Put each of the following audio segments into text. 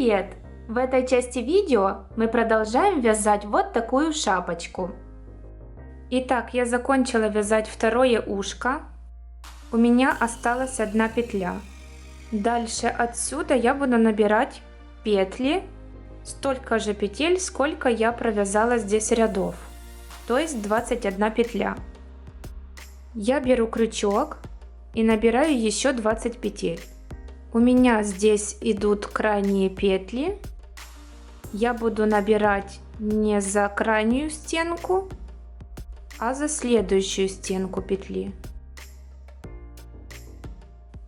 Привет! В этой части видео мы продолжаем вязать вот такую шапочку. Итак, я закончила вязать второе ушко. У меня осталась одна петля. Дальше отсюда я буду набирать петли, столько же петель, сколько я провязала здесь рядов, то есть 21 петля. Я беру крючок и набираю еще 20 петель. У меня здесь идут крайние петли. Я буду набирать не за крайнюю стенку, а за следующую стенку петли.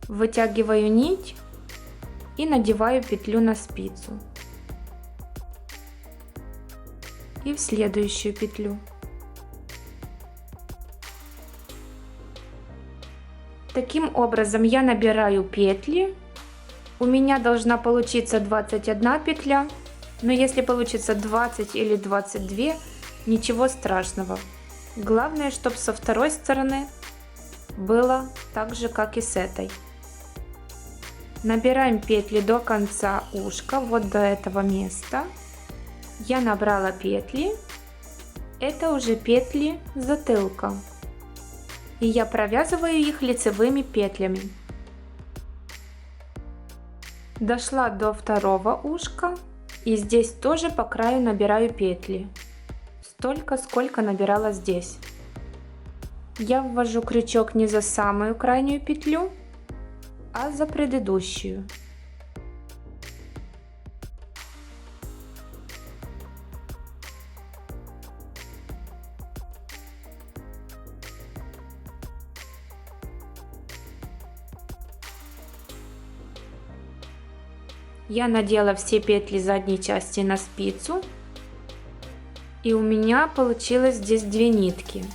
Вытягиваю нить и надеваю петлю на спицу. И в следующую петлю. Таким образом я набираю петли. У меня должна получиться 21 петля, но если получится 20 или 22, ничего страшного. Главное, чтобы со второй стороны было так же, как и с этой. Набираем петли до конца ушка, вот до этого места. Я набрала петли, это уже петли затылка. И я провязываю их лицевыми петлями. Дошла до второго ушка и здесь тоже по краю набираю петли. Столько, сколько набирала здесь. Я ввожу крючок не за самую крайнюю петлю, а за предыдущую. Я надела все петли задней части на спицу, и у меня получилось здесь две нитки.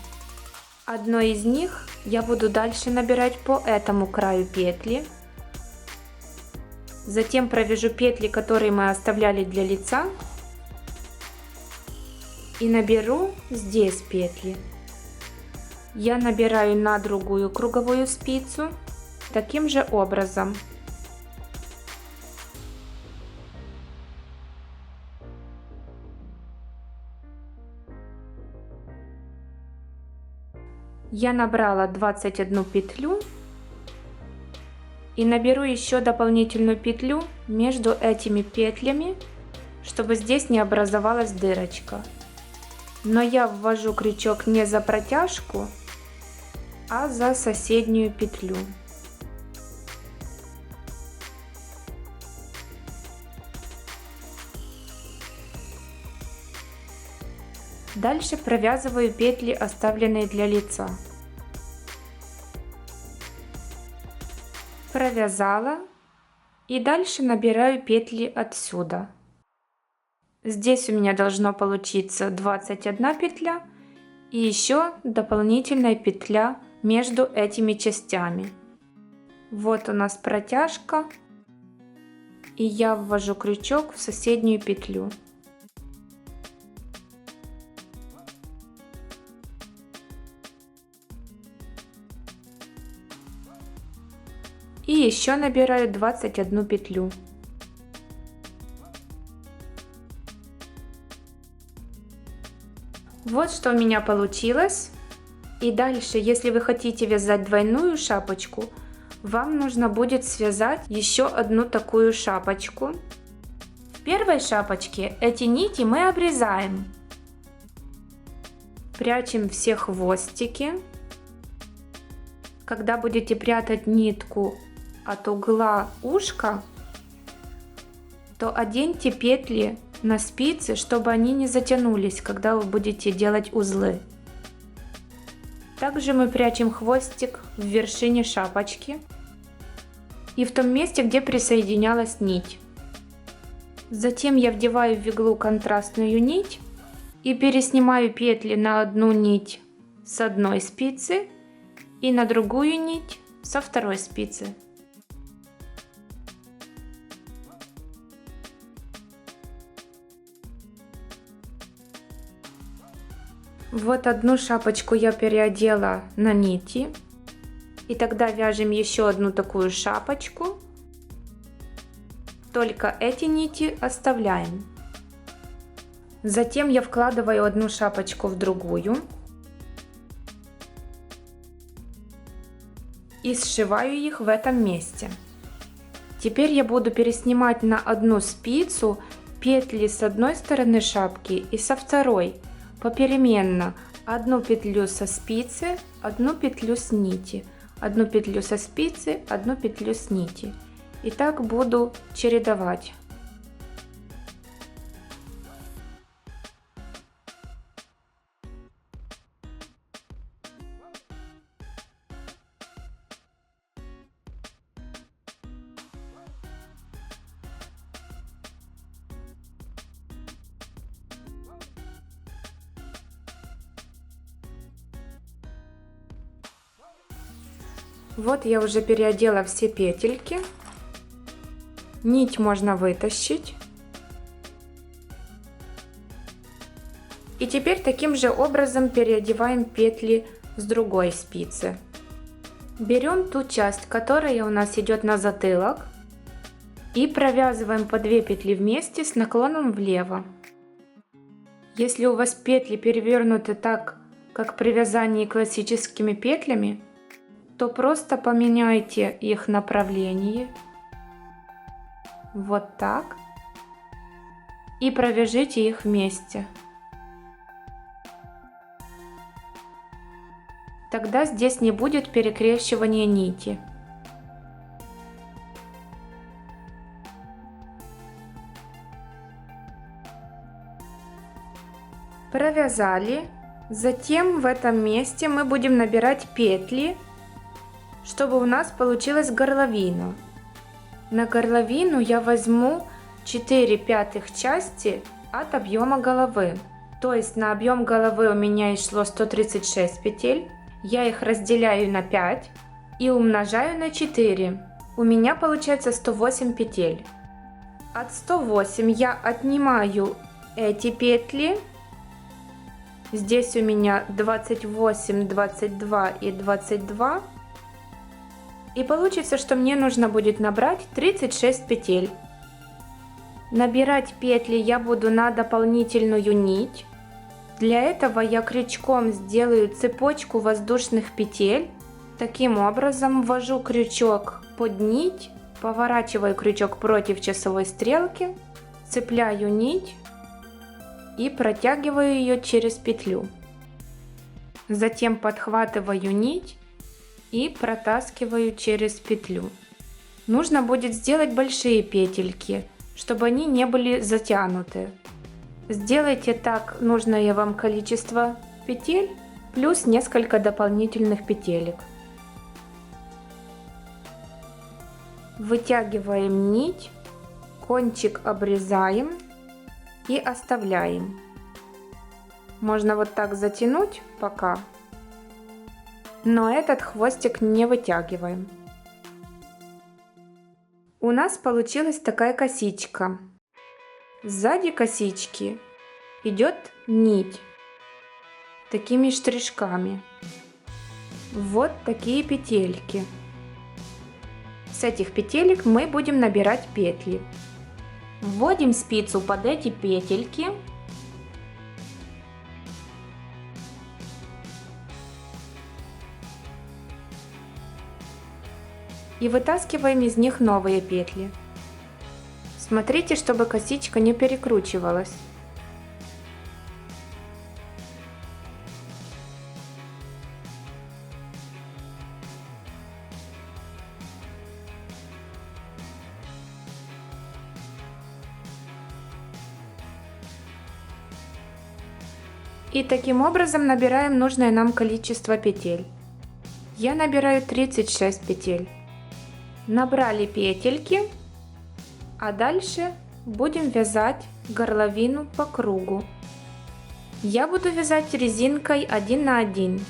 Одной из них я буду дальше набирать по этому краю петли, затем провяжу петли, которые мы оставляли для лица, и наберу здесь петли. Я набираю на другую круговую спицу таким же образом. Я набрала 21 петлю и наберу еще дополнительную петлю между этими петлями, чтобы здесь не образовалась дырочка. Но я ввожу крючок не за протяжку, а за соседнюю петлю. Дальше провязываю петли, оставленные для лица. Провязала и дальше набираю петли отсюда. Здесь у меня должно получиться 21 петля и еще дополнительная петля между этими частями. Вот у нас протяжка, и я ввожу крючок в соседнюю петлю. И еще набираю 21 петлю. Вот что у меня получилось. И дальше, если вы хотите вязать двойную шапочку, вам нужно будет связать еще одну такую шапочку. В первой шапочке эти нити мы обрезаем. Прячем все хвостики. Когда будете прятать нитку от угла ушка, то оденьте петли на спицы, чтобы они не затянулись, когда вы будете делать узлы. Также мы прячем хвостик в вершине шапочки и в том месте, где присоединялась нить. Затем я вдеваю в иглу контрастную нить и переснимаю петли на одну нить с одной спицы и на другую нить со второй спицы. Вот одну шапочку я переодела на нити. И тогда вяжем еще одну такую шапочку. только эти нити оставляем. Затем я вкладываю одну шапочку в другую и сшиваю их в этом месте. Теперь я буду переснимать на одну спицу петли с одной стороны шапки и со второй, попеременно. Одну петлю со спицы, одну петлю с нити, одну петлю со спицы, одну петлю с нити. И так буду чередовать. Вот я уже переодела все петельки. Нить можно вытащить. И теперь таким же образом переодеваем петли с другой спицы. Берем ту часть, которая у нас идет на затылок, и провязываем по 2 петли вместе с наклоном влево. Если у вас петли перевернуты так, как при вязании классическими петлями, то просто поменяйте их направление. Вот так. И провяжите их вместе. Тогда здесь не будет перекрещивания нити. Провязали. Затем в этом месте мы будем набирать петли, чтобы у нас получилась горловина. На горловину я возьму 4/5 части от объема головы. То есть на объем головы у меня шло 136 петель. Я их разделяю на 5 и умножаю на 4. У меня получается 108 петель. От 108 я отнимаю эти петли. Здесь у меня 28, 22 и 22. И получится, что мне нужно будет набрать 36 петель. Набирать петли я буду на дополнительную нить. Для этого я крючком сделаю цепочку воздушных петель. Таким образом ввожу крючок под нить, поворачиваю крючок против часовой стрелки, цепляю нить и протягиваю ее через петлю. Затем подхватываю нить и протаскиваю через петлю. Нужно будет сделать большие петельки, чтобы они не были затянуты. Сделайте так нужное вам количество петель плюс несколько дополнительных петелек. Вытягиваем нить, кончик обрезаем и оставляем. Можно вот так затянуть пока. Но этот хвостик не вытягиваем. У нас получилась такая косичка. Сзади косички идет нить такими штришками. Вот такие петельки. С этих петелек мы будем набирать петли. Вводим спицу под эти петельки. И вытаскиваем из них новые петли. Смотрите, чтобы косичка не перекручивалась. И таким образом набираем нужное нам количество петель. Я набираю 36 петель. Набрали петельки, а дальше будем вязать горловину по кругу. Я буду вязать резинкой 1 на 1.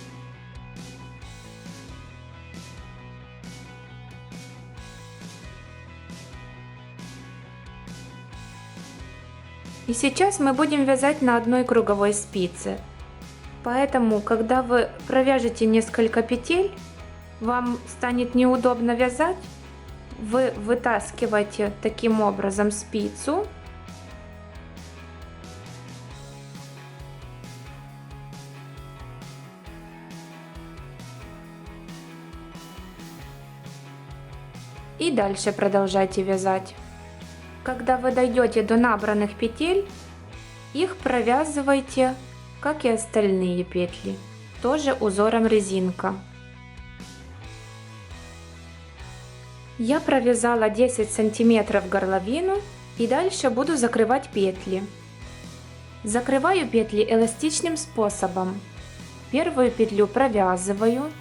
И сейчас мы будем вязать на одной круговой спице. Поэтому, когда вы провяжете несколько петель, вам станет неудобно вязать, вы вытаскиваете таким образом спицу. И дальше продолжайте вязать. Когда вы дойдете до набранных петель, их провязывайте, как и остальные петли, тоже узором резинка. Я провязала 10 сантиметров горловину и дальше буду закрывать петли. Закрываю петли эластичным способом. Первую петлю провязываю.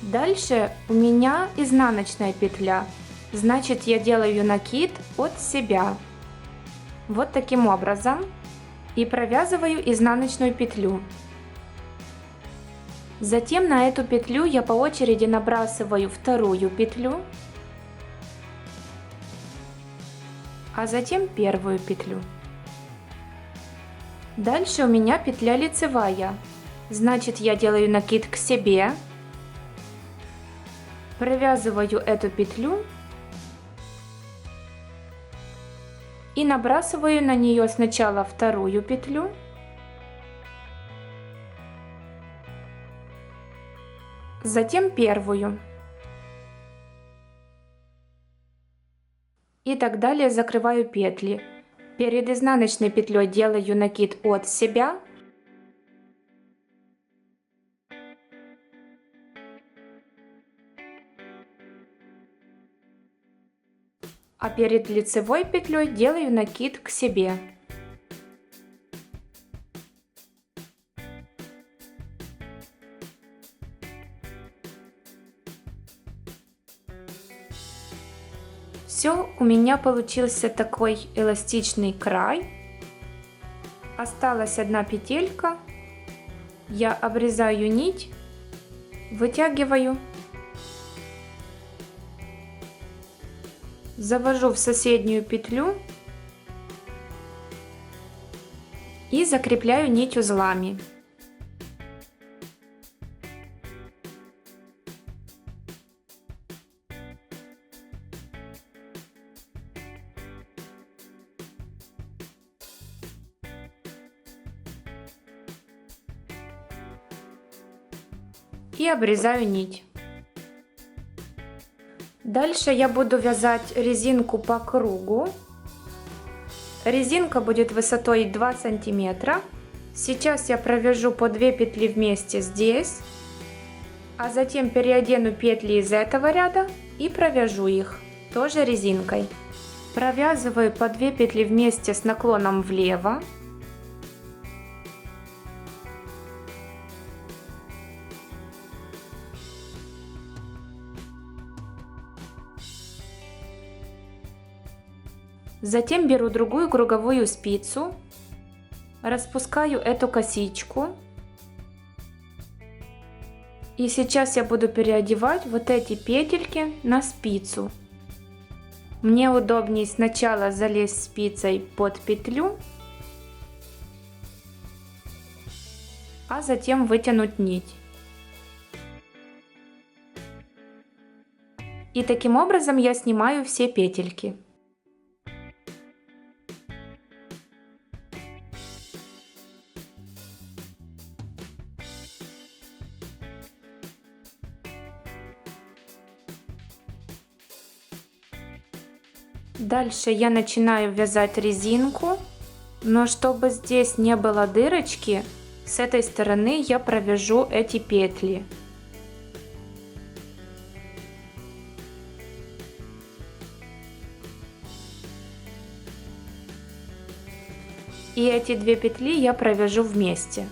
Дальше у меня изнаночная петля, значит я делаю накид от себя. Вот таким образом. И провязываю изнаночную петлю. Затем на эту петлю я по очереди набрасываю вторую петлю, а затем первую петлю. Дальше у меня петля лицевая, значит я делаю накид к себе, провязываю эту петлю и набрасываю на нее сначала вторую петлю, затем первую. И так далее закрываю петли. Перед изнаночной петлей делаю накид от себя. А перед лицевой петлей делаю накид к себе. Все, у меня получился такой эластичный край. Осталась одна петелька. Я обрезаю нить, вытягиваю, завожу в соседнюю петлю и закрепляю нить узлами. И обрезаю нить. Дальше я буду вязать резинку по кругу. Резинка будет высотой 2 сантиметра. Сейчас я провяжу по 2 петли вместе здесь, а затем переодену петли из этого ряда и провяжу их тоже резинкой. Провязываю по 2 петли вместе с наклоном влево. Затем беру другую круговую спицу, распускаю эту косичку. И сейчас я буду переодевать вот эти петельки на спицу. Мне удобнее сначала залезть спицей под петлю, а затем вытянуть нить. И таким образом я снимаю все петельки. Дальше я начинаю вязать резинку, но чтобы здесь не было дырочки, с этой стороны я провяжу эти петли. И эти 2 петли я провяжу вместе.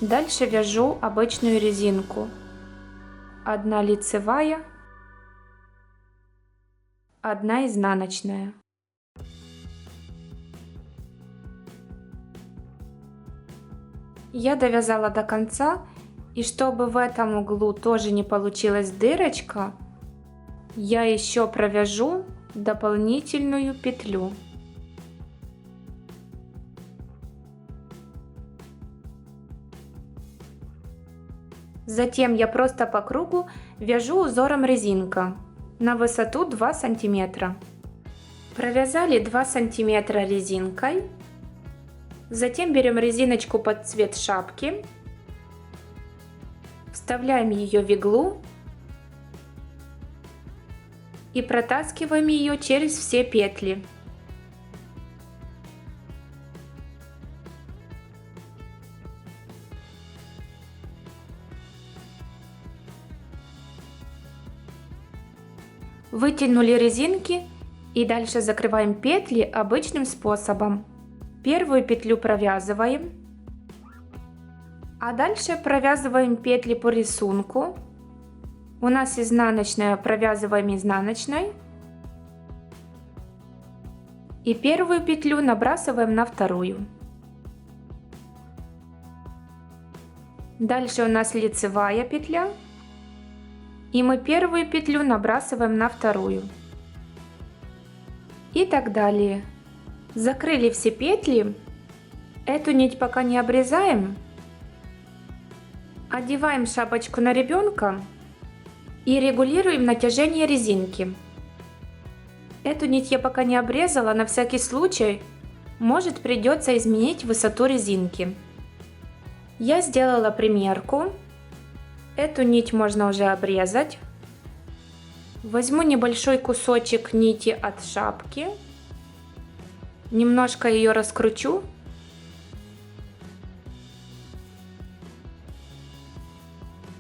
Дальше вяжу обычную резинку. Одна лицевая, одна изнаночная. Я довязала до конца, и чтобы в этом углу тоже не получилась дырочка, я еще провяжу дополнительную петлю. Затем я просто по кругу вяжу узором резинка на высоту 2 сантиметра. Провязали 2 сантиметра резинкой. Затем берем резиночку под цвет шапки, вставляем ее в иглу и протаскиваем ее через все петли. Вытянули резинки и дальше закрываем петли обычным способом. Первую петлю провязываем, а дальше провязываем петли по рисунку. У нас изнаночная, провязываем изнаночной. И первую петлю набрасываем на вторую. Дальше у нас лицевая петля. И мы первую петлю набрасываем на вторую. И так далее. Закрыли все петли. Эту нить пока не обрезаем. Одеваем шапочку на ребенка и регулируем натяжение резинки. Эту нить я пока не обрезала, на всякий случай. Может, придется изменить высоту резинки. Я сделала примерку. Эту нить можно уже обрезать. Возьму небольшой кусочек нити от шапки. Немножко ее раскручу.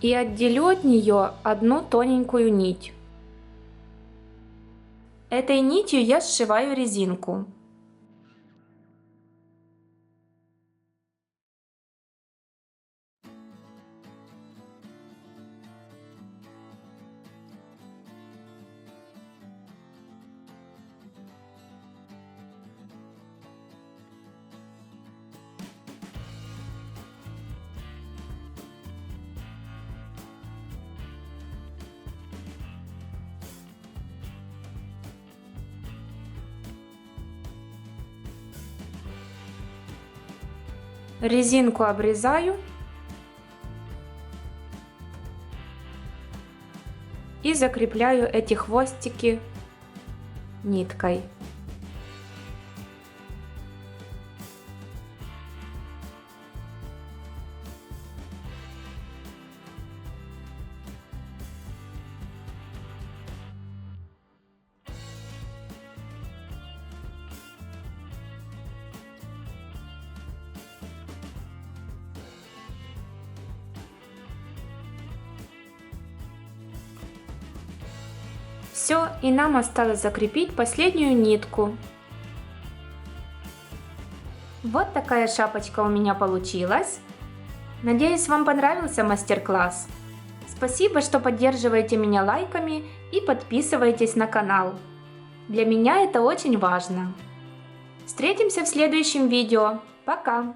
И отделю от нее одну тоненькую нить. Этой нитью я сшиваю резинку. Резинку обрезаю и закрепляю эти хвостики ниткой. Все, и нам осталось закрепить последнюю нитку. Вот такая шапочка у меня получилась. Надеюсь, вам понравился мастер-класс. Спасибо, что поддерживаете меня лайками и подписываетесь на канал. Для меня это очень важно. Встретимся в следующем видео. Пока!